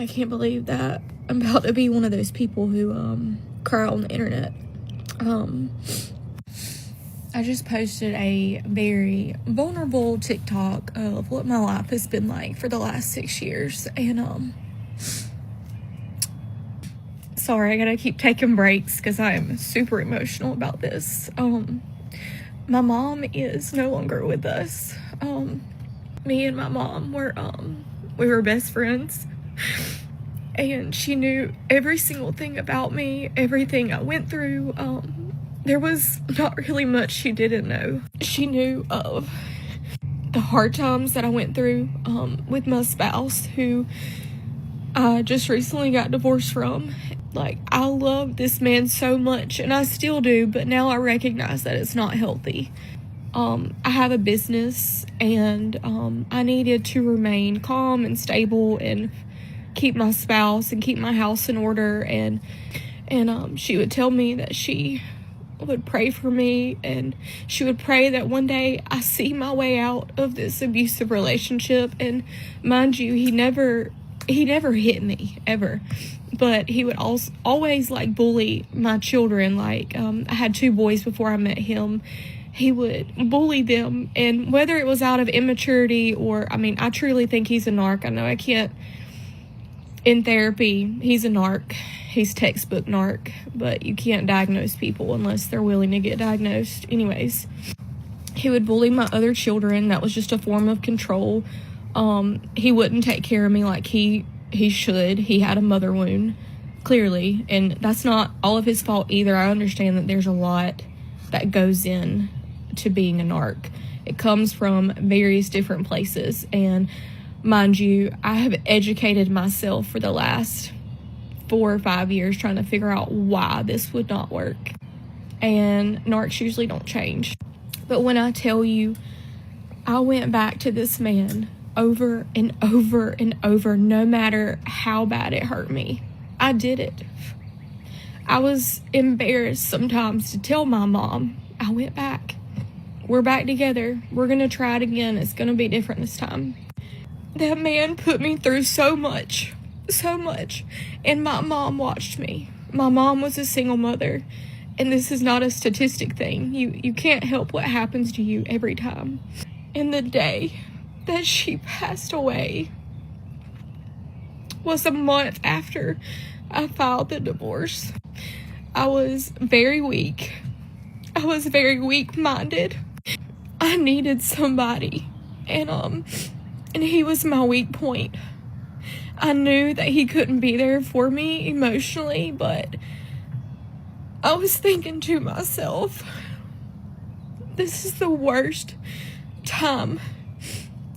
I can't believe that I'm about to be one of those people who cry on the internet. I just posted a very vulnerable TikTok of what my life has been like for the last 6 years, and sorry, I gotta keep taking breaks because I am super emotional about this. My mom is no longer with us. Me and my mom we were best friends, and she knew every single thing about me, everything I went through. There was not really much she didn't know. She knew of the hard times that I went through with my spouse, who I just recently got divorced from. Like, I love this man so much, and I still do, but now I recognize that it's not healthy. I have a business, and I needed to remain calm and stable and keep my spouse and keep my house in order, and she would tell me that she would pray for me, and she would pray that one day I see my way out of this abusive relationship. And mind you, he never hit me, ever, but he would always like bully my children. Like, I had 2 boys before I met him. He would bully them, and whether it was out of immaturity or, I truly think he's a narc. I know I can't, in therapy, he's a narc. He's textbook narc, but you can't diagnose people unless they're willing to get diagnosed. Anyways, he would bully my other children. That was just a form of control. He wouldn't take care of me like he should. He had a mother wound, clearly, and that's not all of his fault either. I understand that there's a lot that goes in to being a narc. It comes from various different places, and mind you, I have educated myself for the last 4 or 5 years trying to figure out why this would not work. And narcs usually don't change. But when I tell you, I went back to this man over and over and over, no matter how bad it hurt me. I did it. I was embarrassed sometimes to tell my mom, I went back. We're back together. We're going to try it again. It's going to be different this time. That man put me through so much. And my mom watched me. My mom was a single mother, and this is not a statistic thing. You can't help what happens to you every time. And the day that she passed away was a month after I filed the divorce. I was very weak. I was very weak-minded. I needed somebody, and he was my weak point. I knew that he couldn't be there for me emotionally, but I was thinking to myself, this is the worst time.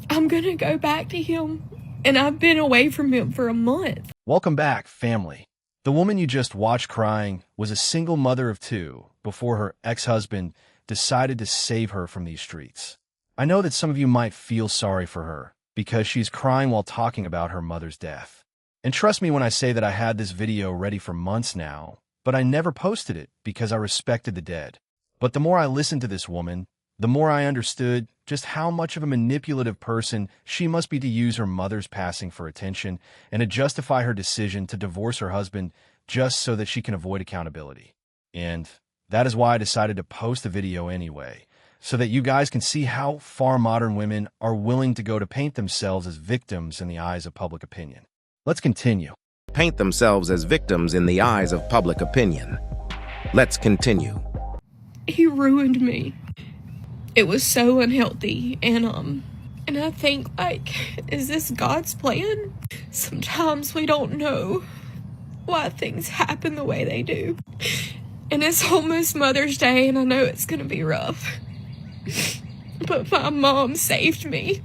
I'm gonna go back to him, and I've been away from him for a month. Welcome back, family. The woman you just watched crying was a single mother of 2 before her ex-husband decided to save her from these streets. I know that some of you might feel sorry for her, because she's crying while talking about her mother's death. And trust me when I say that I had this video ready for months now, but I never posted it because I respected the dead. But the more I listened to this woman, the more I understood just how much of a manipulative person she must be to use her mother's passing for attention and to justify her decision to divorce her husband just so that she can avoid accountability. And that is why I decided to post the video anyway, so that you guys can see how far modern women are willing to go to paint themselves as victims in the eyes of public opinion. Let's continue. Paint themselves as victims in the eyes of public opinion. Let's continue. He ruined me. It was so unhealthy, and I think, like, is this God's plan? Sometimes we don't know why things happen the way they do. And it's almost Mother's Day, and I know it's gonna be rough. But my mom saved me.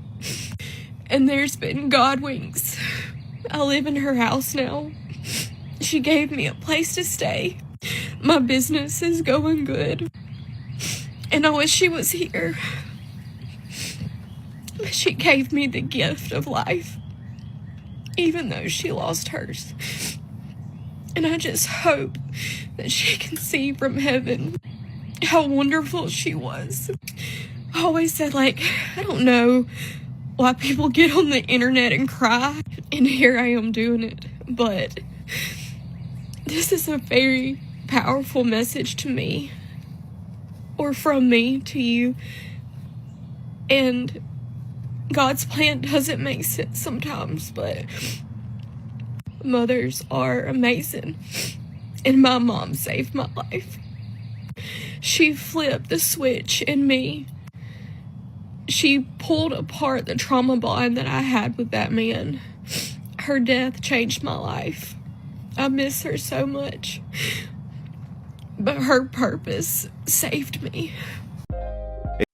And there's been God winks. I live in her house now. She gave me a place to stay. My business is going good. And I wish she was here. But she gave me the gift of life, even though she lost hers. And I just hope that she can see from heaven how wonderful she was. I always said, like, I don't know why people get on the internet and cry, and here I am doing it. But this is a very powerful message to me, or from me to you. And God's plan doesn't make sense sometimes, but mothers are amazing. And my mom saved my life. She flipped the switch in me. She pulled apart the trauma bond that I had with that man. Her death changed my life. I miss her so much. But her purpose saved me.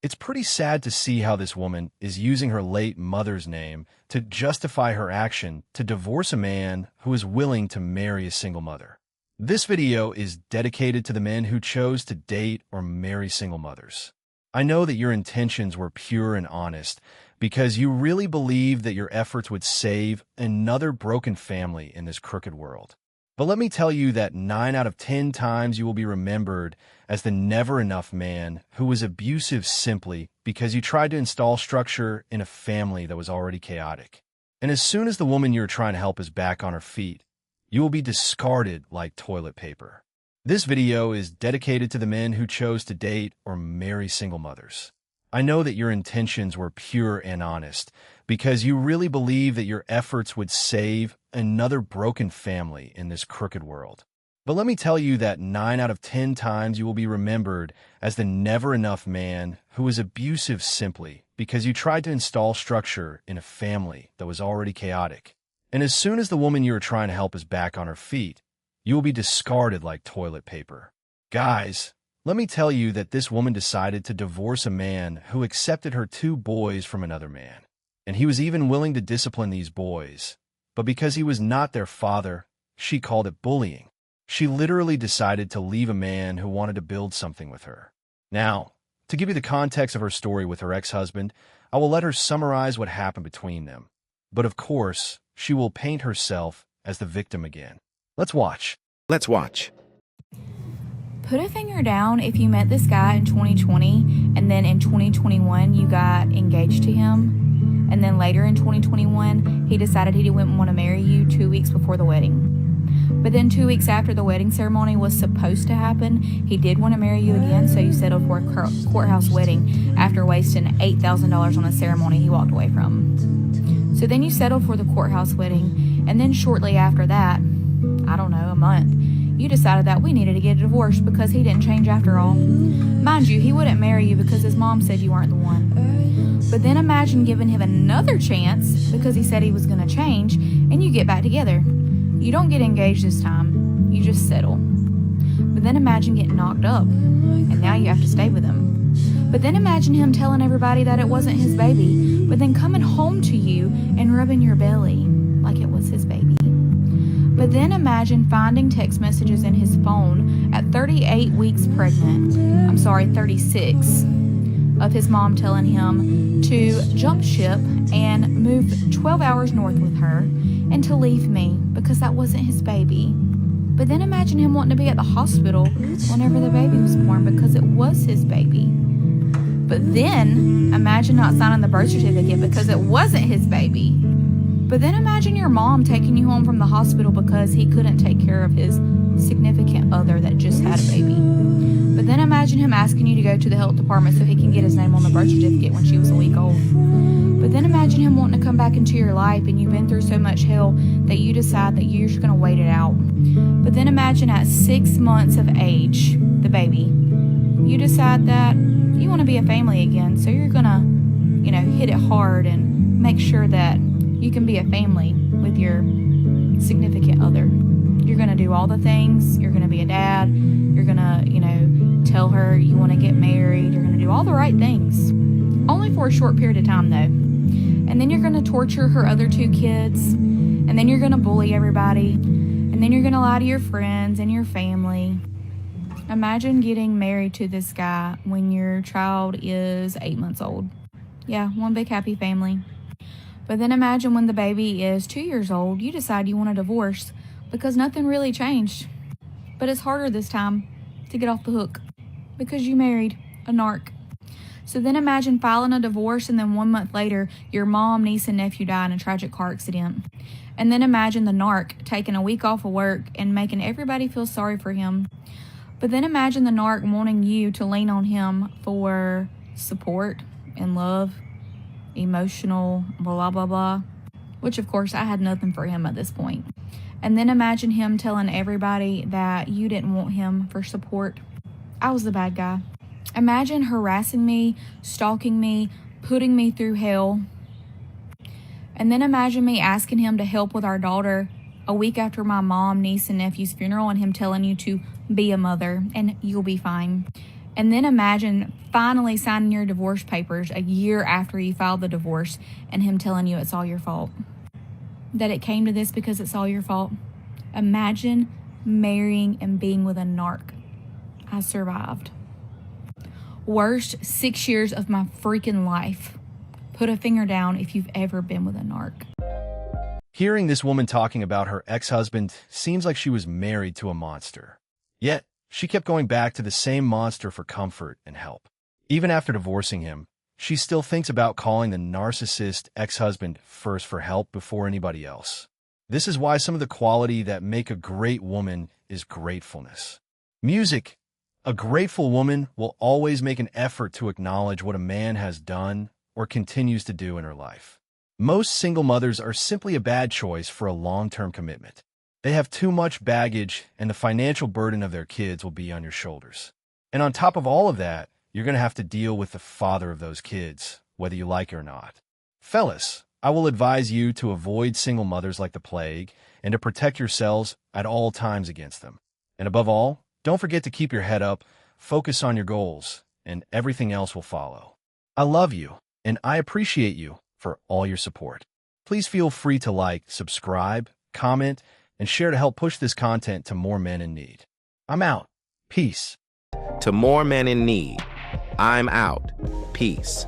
It's pretty sad to see how this woman is using her late mother's name to justify her action to divorce a man who is willing to marry a single mother. This video is dedicated to the men who chose to date or marry single mothers. I know that your intentions were pure and honest because you really believed that your efforts would save another broken family in this crooked world. But let me tell you that 9 out of 10 times you will be remembered as the never-enough man who was abusive simply because you tried to install structure in a family that was already chaotic. And as soon as the woman you're trying to help is back on her feet, you will be discarded like toilet paper. This video is dedicated to the men who chose to date or marry single mothers. I know that your intentions were pure and honest because you really believe that your efforts would save another broken family in this crooked world. But let me tell you that 9 out of 10 times you will be remembered as the never-enough man who was abusive simply because you tried to install structure in a family that was already chaotic. And as soon as the woman you were trying to help is back on her feet, you will be discarded like toilet paper. Guys, let me tell you that this woman decided to divorce a man who accepted her 2 boys from another man. And he was even willing to discipline these boys. But because he was not their father, she called it bullying. She literally decided to leave a man who wanted to build something with her. Now, to give you the context of her story with her ex-husband, I will let her summarize what happened between them. But of course, she will paint herself as the victim again. Let's watch. Let's watch. Put a finger down if you met this guy in 2020 and then in 2021 you got engaged to him, and then later in 2021 he decided he didn't want to marry you 2 weeks before the wedding. But then 2 weeks after the wedding ceremony was supposed to happen, he did want to marry you again, so you settled for a courthouse wedding after wasting $8,000 on a ceremony he walked away from. So then you settled for the courthouse wedding, and then shortly after that, I don't know, a month, you decided that we needed to get a divorce because he didn't change after all. Mind you, he wouldn't marry you because his mom said you weren't the one. But then imagine giving him another chance because he said he was going to change, and you get back together. You don't get engaged this time, you just settle. But then imagine getting knocked up, and now you have to stay with him. But then imagine him telling everybody that it wasn't his baby, but then coming home to you and rubbing your belly like it was his baby. But then imagine finding text messages in his phone at 38 weeks pregnant, 36, of his mom telling him to jump ship and move 12 hours north with her and to leave me because that wasn't his baby. But then imagine him wanting to be at the hospital whenever the baby was born because it was his baby. But then imagine not signing the birth certificate because it wasn't his baby. But then imagine your mom taking you home from the hospital because he couldn't take care of his significant other that just had a baby. But then imagine him asking you to go to the health department so he can get his name on the birth certificate when she was a week old. But then imagine him wanting to come back into your life and you've been through so much hell that you decide that you're just going to wait it out. But then imagine at 6 months of age, the baby, you decide that you want to be a family again. So you're going to, hit it hard and make sure that you can be a family with your significant other. You're going to do all the things. You're going to be a dad. You're going to, tell her you want to get married. You're going to do all the right things. Only for a short period of time, though. And then you're going to torture her other 2 kids. And then you're going to bully everybody. And then you're going to lie to your friends and your family. Imagine getting married to this guy when your child is 8 months old. Yeah, one big happy family. But then imagine when the baby is 2 years old, you decide you want a divorce because nothing really changed. But it's harder this time to get off the hook because you married a narc. So then imagine filing a divorce and then 1 month later, your mom, niece, and nephew die in a tragic car accident. And then imagine the narc taking a week off of work and making everybody feel sorry for him. But then imagine the narc wanting you to lean on him for support and love, emotional, blah, blah, blah. Which, of course, I had nothing for him at this point. And then imagine him telling everybody that you didn't want him for support. I was the bad guy. Imagine harassing me, stalking me, putting me through hell. And then imagine me asking him to help with our daughter a week after my mom, niece, and nephew's funeral, and him telling you to be a mother and you'll be fine. And then imagine finally signing your divorce papers a year after you filed the divorce and him telling you it's all your fault. That it came to this because it's all your fault. Imagine marrying and being with a narc. I survived. Worst 6 years of my freaking life. Put a finger down if you've ever been with a narc. Hearing this woman talking about her ex-husband seems like she was married to a monster. Yet, she kept going back to the same monster for comfort and help. Even after divorcing him, she still thinks about calling the narcissist ex-husband first for help before anybody else. This is why some of the quality that make a great woman is gratefulness. Music. A grateful woman will always make an effort to acknowledge what a man has done or continues to do in her life. Most single mothers are simply a bad choice for a long-term commitment. They have too much baggage, and the financial burden of their kids will be on your shoulders. And on top of all of that, you're going to have to deal with the father of those kids, whether you like it or not. Fellas, I will advise you to avoid single mothers like the plague and to protect yourselves at all times against them. And above all, don't forget to keep your head up, focus on your goals, and everything else will follow. I love you, and I appreciate you for all your support. Please feel free to like, subscribe, comment, and share to help push this content to more men in need. I'm out. Peace. To more men in need, I'm out. Peace.